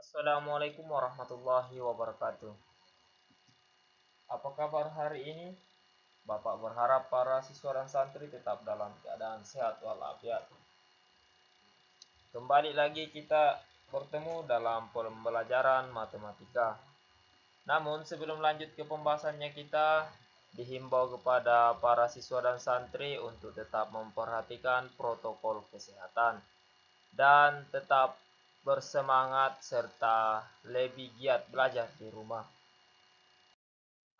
Assalamualaikum warahmatullahi wabarakatuh. Apa kabar hari ini? Bapak berharap para siswa dan santri tetap dalam keadaan sehat walafiat. Kembali lagi kita bertemu dalam pembelajaran matematika. Namun sebelum lanjut ke pembahasannya, kita dihimbau kepada para siswa dan santri untuk tetap memperhatikan protokol kesehatan dan tetap bersemangat serta lebih giat belajar di rumah.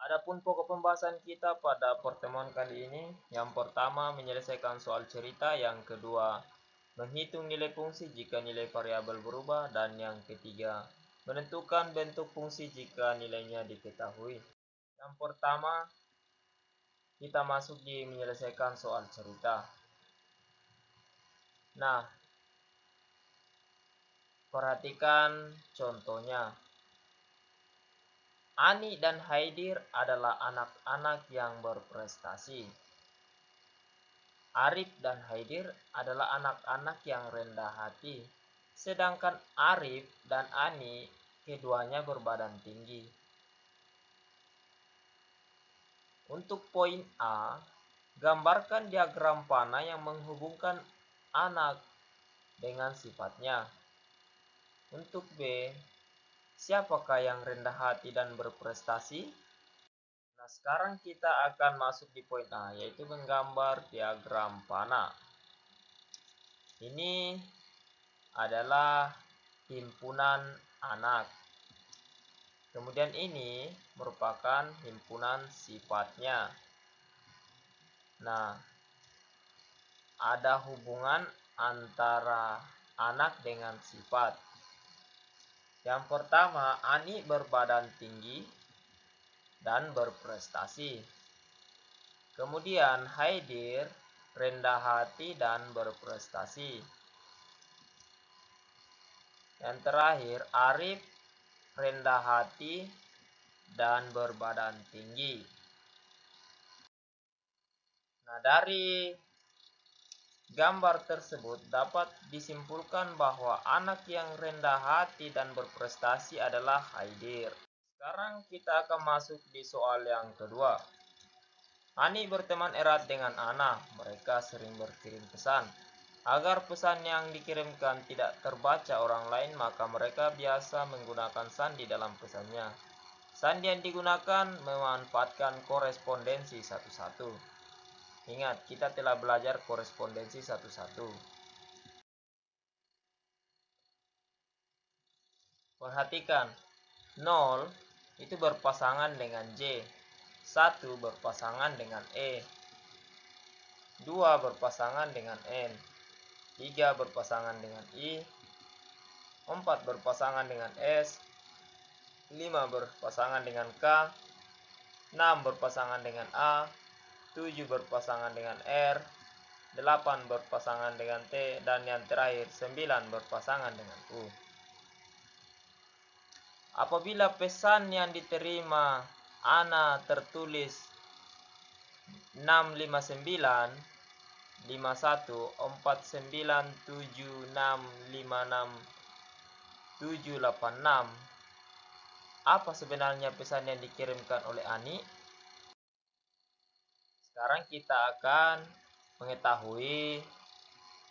Adapun pokok pembahasan kita pada pertemuan kali ini, yang pertama menyelesaikan soal cerita, yang kedua menghitung nilai fungsi jika nilai variabel berubah, dan yang ketiga menentukan bentuk fungsi jika nilainya diketahui. Yang pertama, kita masuk di menyelesaikan soal cerita. Nah, perhatikan contohnya. Ani dan Haidir adalah anak-anak yang berprestasi. Arif dan Haidir adalah anak-anak yang rendah hati. Sedangkan Arif dan Ani keduanya berbadan tinggi. Untuk poin A, gambarkan diagram panah yang menghubungkan anak dengan sifatnya. Untuk B, siapakah yang rendah hati dan berprestasi? Nah, sekarang kita akan masuk di poin A, yaitu menggambar diagram panah. Ini adalah himpunan anak. Kemudian ini merupakan himpunan sifatnya. Nah, ada hubungan antara anak dengan sifat. Yang pertama, Ani berbadan tinggi dan berprestasi. Kemudian Haidir rendah hati dan berprestasi. Yang terakhir, Arif rendah hati dan berbadan tinggi. Nah, dari gambar tersebut dapat disimpulkan bahwa anak yang rendah hati dan berprestasi adalah Haidir. Sekarang kita akan masuk di soal yang kedua. Ani berteman erat dengan Ana. Mereka sering berkirim pesan. Agar pesan yang dikirimkan tidak terbaca orang lain, maka mereka biasa menggunakan sandi dalam pesannya. Sandi yang digunakan memanfaatkan korespondensi satu-satu. Ingat, kita telah belajar korespondensi satu-satu. Perhatikan, 0 itu berpasangan dengan J, 1 berpasangan dengan E, 2 berpasangan dengan N, 3 berpasangan dengan I, 4 berpasangan dengan S, 5 berpasangan dengan K, 6 berpasangan dengan A, 7 berpasangan dengan R, 8 berpasangan dengan T, dan yang terakhir 9 berpasangan dengan U. Apabila pesan yang diterima Ana tertulis 659 51497656 apa sebenarnya pesan yang dikirimkan oleh Ani? Sekarang kita akan mengetahui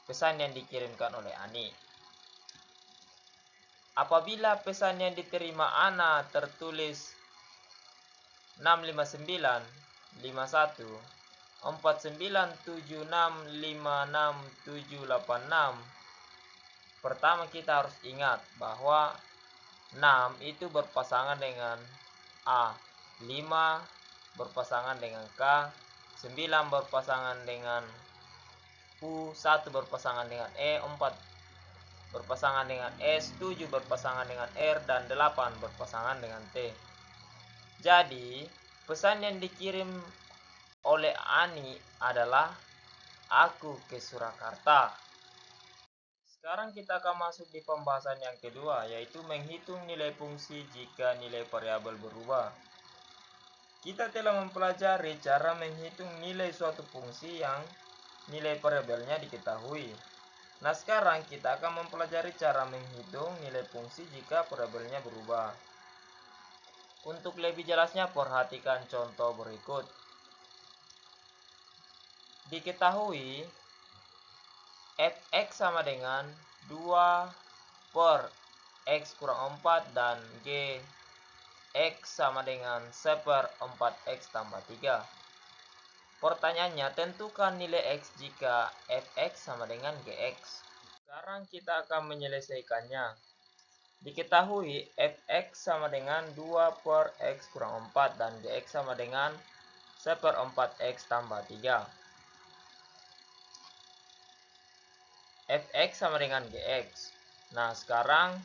pesan yang dikirimkan oleh Ani. Apabila pesan yang diterima Ana tertulis 659 51 49765676, pertama kita harus ingat bahwa 6 itu berpasangan dengan A, 5 berpasangan dengan K, 9 berpasangan dengan U, 1 berpasangan dengan E, 4 berpasangan dengan S, 7 berpasangan dengan R, dan 8 berpasangan dengan T. Jadi, pesan yang dikirim oleh Ani adalah aku ke Surakarta. Sekarang kita akan masuk di pembahasan yang kedua, yaitu menghitung nilai fungsi jika nilai variabel berubah. Kita telah mempelajari cara menghitung nilai suatu fungsi yang nilai variabelnya diketahui. Nah, sekarang kita akan mempelajari cara menghitung nilai fungsi jika variabelnya berubah. Untuk lebih jelasnya, perhatikan contoh berikut. Diketahui fx sama dengan 2 per x kurang 4 dan g x sama dengan 1/4x tambah 3. Pertanyaannya, tentukan nilai x jika fx sama dengan gx. Sekarang kita akan menyelesaikannya. Diketahui fx sama dengan 2 per x kurang 4 dan gx sama dengan 1/4x tambah 3. fx sama dengan gx. Nah, sekarang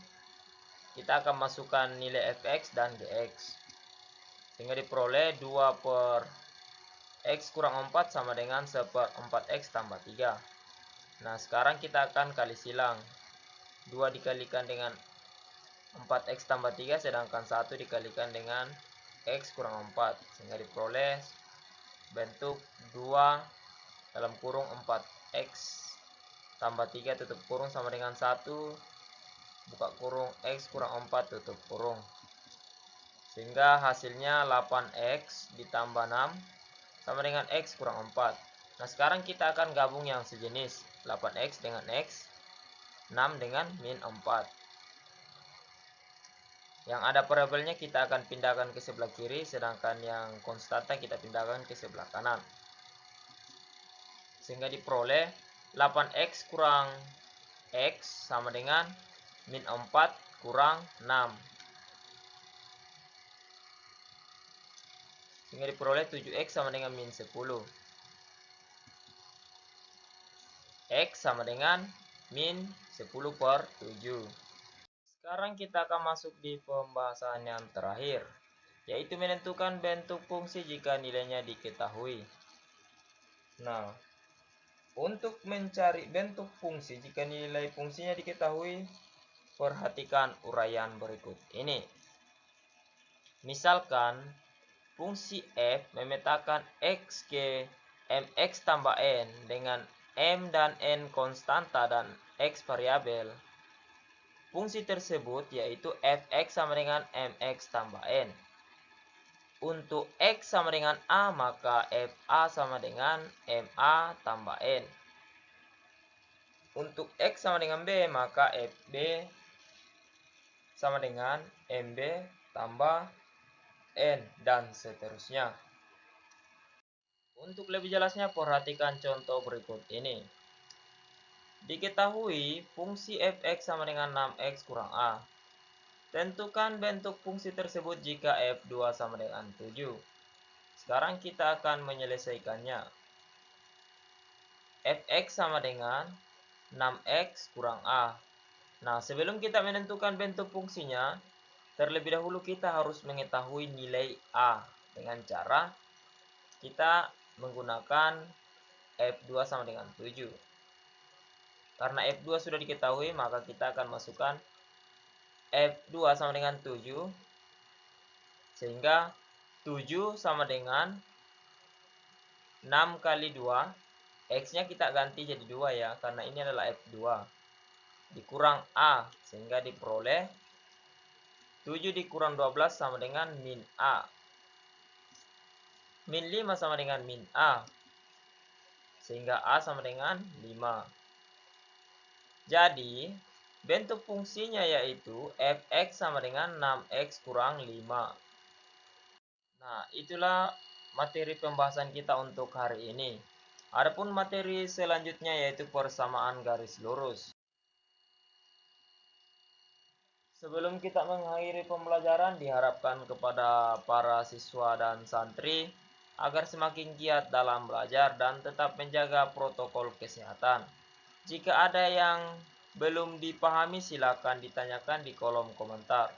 kita akan masukkan nilai fx dan gx. Sehingga diperoleh 2 per x kurang 4 sama dengan 1/4x tambah 3. Nah, sekarang kita akan kali silang. 2 dikalikan dengan 4x tambah 3, sedangkan 1 dikalikan dengan x kurang 4. Sehingga diperoleh bentuk 2 dalam kurung 4x tambah 3 tutup kurung sama dengan 1 buka kurung x kurang 4 tutup kurung. Sehingga hasilnya 8x ditambah 6 sama dengan x kurang 4. Nah, sekarang kita akan gabung yang sejenis. 8x dengan x, 6 dengan min 4. Yang ada variabelnya kita akan pindahkan ke sebelah kiri, sedangkan yang konstanta kita pindahkan ke sebelah kanan. Sehingga diperoleh 8x kurang x sama dengan min 4 kurang 6. Sehingga diperoleh 7x sama dengan min 10. X sama dengan min 10 per 7. Sekarang kita akan masuk di pembahasan yang terakhir, yaitu menentukan bentuk fungsi jika nilainya diketahui. Nah, untuk mencari bentuk fungsi jika nilai fungsinya diketahui, perhatikan uraian berikut ini. Misalkan fungsi f memetakan x ke mx tambah n dengan m dan n konstanta dan x variabel. Fungsi tersebut yaitu fx sama dengan mx tambah n. Untuk x sama dengan a, maka fa sama dengan ma tambah n. Untuk x sama dengan b, maka fb sama dengan mb tambah n, dan seterusnya. Untuk lebih jelasnya, perhatikan contoh berikut ini. Diketahui fungsi fx sama dengan 6x kurang a. Tentukan bentuk fungsi tersebut jika f2 sama dengan 7. Sekarang kita akan menyelesaikannya. Fx sama dengan 6x kurang a. Nah, sebelum kita menentukan bentuk fungsinya, terlebih dahulu kita harus mengetahui nilai a dengan cara kita menggunakan f2 sama dengan 7. Karena f2 sudah diketahui, maka kita akan masukkan f2 sama dengan 7, sehingga 7 sama dengan 6 kali 2, x-nya kita ganti jadi 2 ya, karena ini adalah f2. Dikurang a, sehingga diperoleh 7 dikurang 12 sama dengan min a. Min 5 sama dengan min a, sehingga a sama dengan 5. Jadi, bentuk fungsinya yaitu fx sama dengan 6x kurang 5. Nah, itulah materi pembahasan kita untuk hari ini. Adapun materi selanjutnya yaitu persamaan garis lurus. Sebelum kita mengakhiri pembelajaran, diharapkan kepada para siswa dan santri agar semakin giat dalam belajar dan tetap menjaga protokol kesehatan. Jika ada yang belum dipahami, silakan ditanyakan di kolom komentar.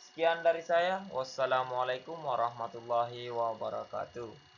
Sekian dari saya. Wassalamualaikum warahmatullahi wabarakatuh.